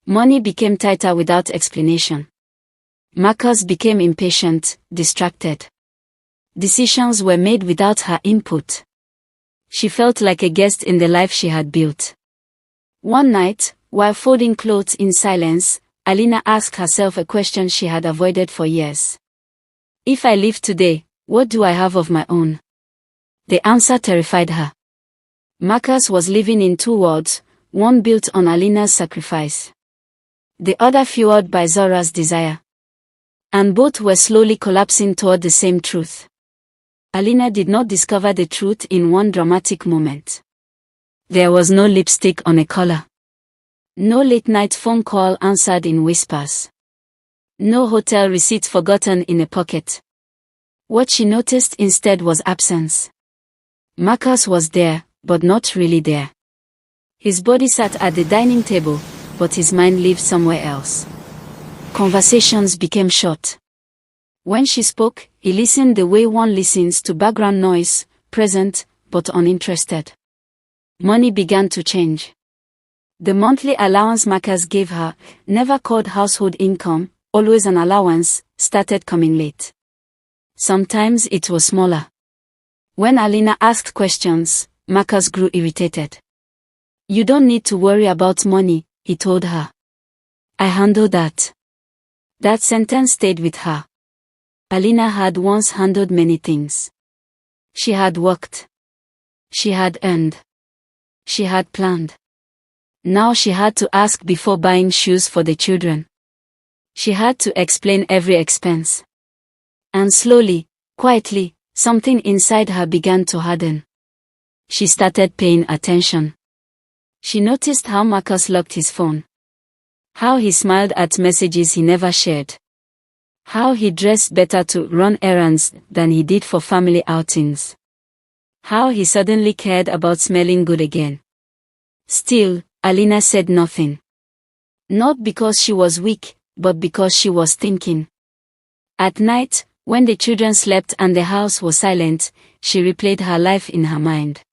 Money became tighter without explanation. Marcus became impatient, distracted. Decisions were made without her input. She felt like a guest in the life she had built. One night, while folding clothes in silence, Alina asked herself a question she had avoided for years. If I leave today, what do I have of my own? The answer terrified her. Marcus was living in two worlds, one built on Alina's sacrifice, the other fueled by Zora's desire. And both were slowly collapsing toward the same truth. Alina did not discover the truth in one dramatic moment. There was no lipstick on a collar. No late-night phone call answered in whispers. No hotel receipt forgotten in a pocket. What she noticed instead was absence. Marcus was there, but not really there. His body sat at the dining table, but his mind lived somewhere else. Conversations became short. When she spoke, he listened the way one listens to background noise, present, but uninterested. Money began to change. The monthly allowance Marcus gave her, never called household income, always an allowance, started coming late. Sometimes it was smaller. When Alina asked questions, Marcus grew irritated. You don't need to worry about money, he told her. I handle that. That sentence stayed with her. Alina had once handled many things. She had worked. She had earned. She had planned. Now she had to ask before buying shoes for the children. She had to explain every expense. And slowly, quietly, something inside her began to harden. She started paying attention. She noticed how Marcus locked his phone. How he smiled at messages he never shared. How he dressed better to run errands than he did for family outings. How he suddenly cared about smelling good again. Still, Alina said nothing. Not because she was weak, but because she was thinking. At night, when the children slept and the house was silent, she replayed her life in her mind.